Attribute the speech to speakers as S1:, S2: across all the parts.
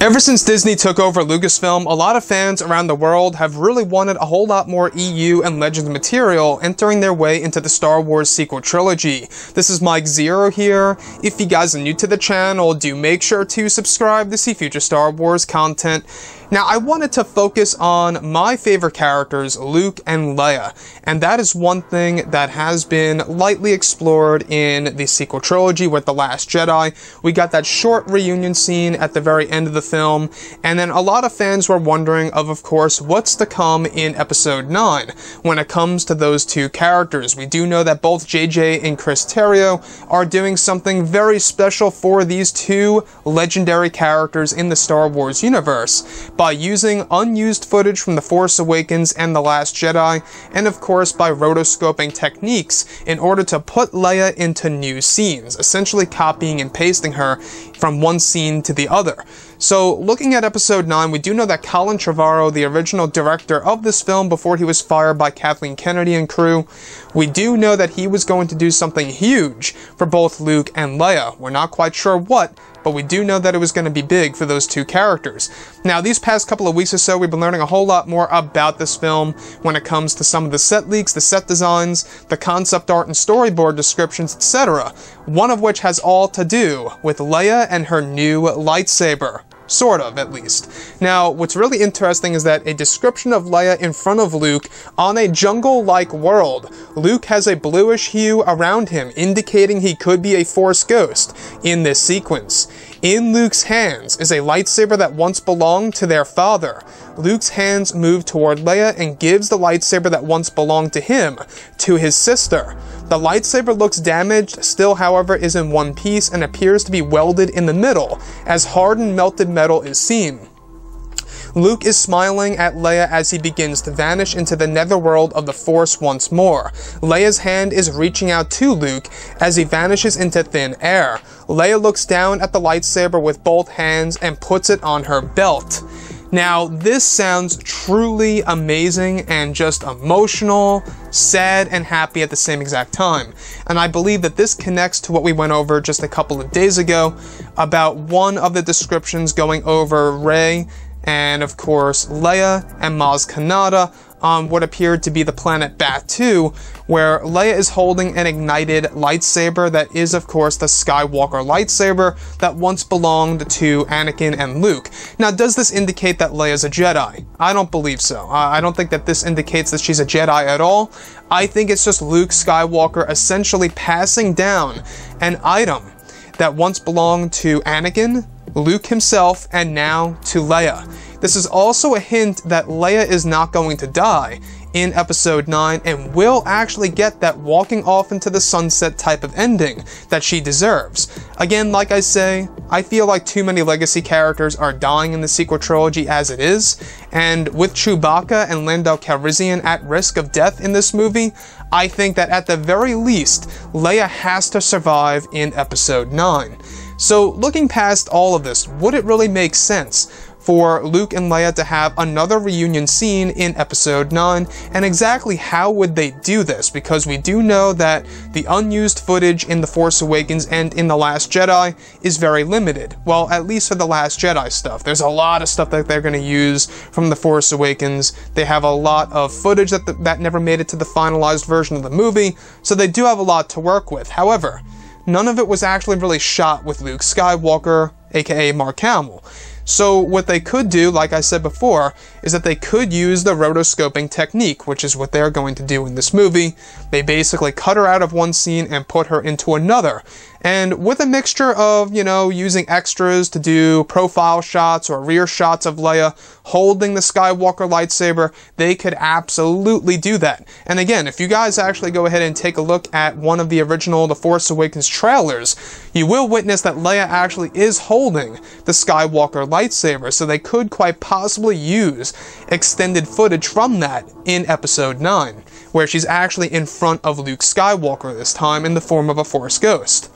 S1: Ever since Disney took over Lucasfilm, a lot of fans around the world have really wanted a whole lot more EU and Legends material entering their way into the Star Wars sequel trilogy. This is Mike Zero here. If you guys are new to the channel, do make sure to subscribe to see future Star Wars content. Now, I wanted to focus on my favorite characters, Luke and Leia, and that is one thing that has been lightly explored in the sequel trilogy with The Last Jedi. We got that short reunion scene at the very end of the film, and then a lot of fans were wondering of course, what's to come in Episode 9 when it comes to those two characters. We do know that both JJ and Chris Terrio are doing something very special for these two legendary characters in the Star Wars universe, by using unused footage from The Force Awakens and The Last Jedi, and of course by rotoscoping techniques in order to put Leia into new scenes, essentially copying and pasting her from one scene to the other. So, looking at Episode 9, we do know that Colin Trevorrow, the original director of this film before he was fired by Kathleen Kennedy and crew, we do know that he was going to do something huge for both Luke and Leia. We're not quite sure what, but we do know that it was going to be big for those two characters. Now, these past couple of weeks or so, we've been learning a whole lot more about this film when it comes to some of the set leaks, the set designs, the concept art and storyboard descriptions, etc. One of which has all to do with Leia and her new lightsaber. Sort of, at least. Now, what's really interesting is that a description of Leia in front of Luke on a jungle-like world. Luke has a bluish hue around him, indicating he could be a Force ghost in this sequence. In Luke's hands is a lightsaber that once belonged to their father. Luke's hands move toward Leia and gives the lightsaber that once belonged to him to his sister. The lightsaber looks damaged, still however is in one piece and appears to be welded in the middle, as hardened melted metal is seen. Luke is smiling at Leia as he begins to vanish into the netherworld of the Force once more. Leia's hand is reaching out to Luke as he vanishes into thin air. Leia looks down at the lightsaber with both hands and puts it on her belt. Now, this sounds truly amazing and just emotional, sad, and happy at the same exact time. And I believe that this connects to what we went over just a couple of days ago about one of the descriptions going over Rey and, of course, Leia and Maz Kanata on what appeared to be the planet Batuu, where Leia is holding an ignited lightsaber that is, of course, the Skywalker lightsaber that once belonged to Anakin and Luke. Now, does this indicate that Leia's a Jedi? I don't believe so. I don't think that this indicates that she's a Jedi at all. I think it's just Luke Skywalker essentially passing down an item that once belonged to Anakin, Luke himself, and now to Leia. This is also a hint that Leia is not going to die in Episode 9 and will actually get that walking off into the sunset type of ending that she deserves. Again, like I say, I feel like too many legacy characters are dying in the sequel trilogy as it is, and with Chewbacca and Lando Calrissian at risk of death in this movie, I think that at the very least, Leia has to survive in Episode 9. So, looking past all of this, would it really make sense for Luke and Leia to have another reunion scene in Episode 9, and exactly how would they do this? Because we do know that the unused footage in The Force Awakens and in The Last Jedi is very limited. Well, at least for The Last Jedi stuff. There's a lot of stuff that they're going to use from The Force Awakens. They have a lot of footage that never made it to the finalized version of the movie, so they do have a lot to work with. However, none of it was actually really shot with Luke Skywalker, aka Mark Hamill. So what they could do, like I said before, is that they could use the rotoscoping technique, which is what they're going to do in this movie. They basically cut her out of one scene and put her into another. And with a mixture of, using extras to do profile shots or rear shots of Leia holding the Skywalker lightsaber, they could absolutely do that. And again, if you guys actually go ahead and take a look at one of the original The Force Awakens trailers, you will witness that Leia actually is holding the Skywalker lightsaber, so they could quite possibly use extended footage from that in Episode 9, where she's actually in front of Luke Skywalker this time in the form of a Force ghost.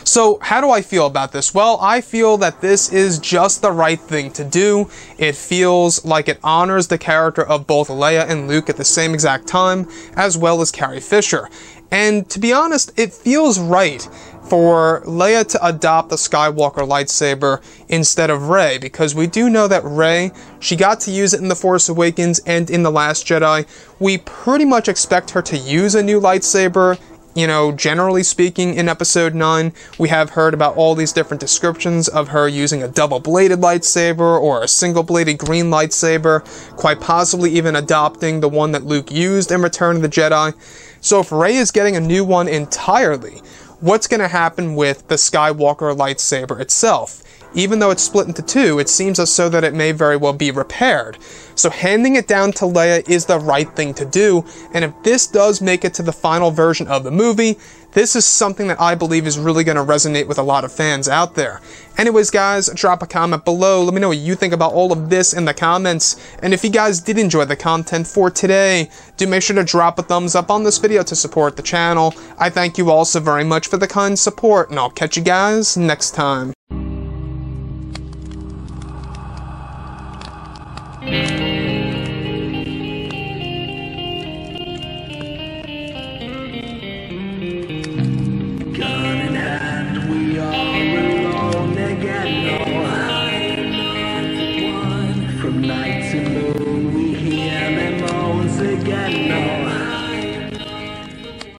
S1: So, how do I feel about this? Well, I feel that this is just the right thing to do. It feels like it honors the character of both Leia and Luke at the same exact time, as well as Carrie Fisher. And to be honest, it feels right for Leia to adopt the Skywalker lightsaber instead of Rey, because we do know that Rey, she got to use it in The Force Awakens and in The Last Jedi. We pretty much expect her to use a new lightsaber. You know, generally speaking, in Episode 9, we have heard about all these different descriptions of her using a double-bladed lightsaber or a single-bladed green lightsaber, quite possibly even adopting the one that Luke used in Return of the Jedi. So if Rey is getting a new one entirely, what's going to happen with the Skywalker lightsaber itself? Even though it's split into two, it seems as so that it may very well be repaired. So handing it down to Leia is the right thing to do, and if this does make it to the final version of the movie, this is something that I believe is really going to resonate with a lot of fans out there. Anyways, guys, drop a comment below. Let me know what you think about all of this in the comments. And if you guys did enjoy the content for today, do make sure to drop a thumbs up on this video to support the channel. I thank you all so very much for the kind support, and I'll catch you guys next time.
S2: From night to moon, we hear them moans again.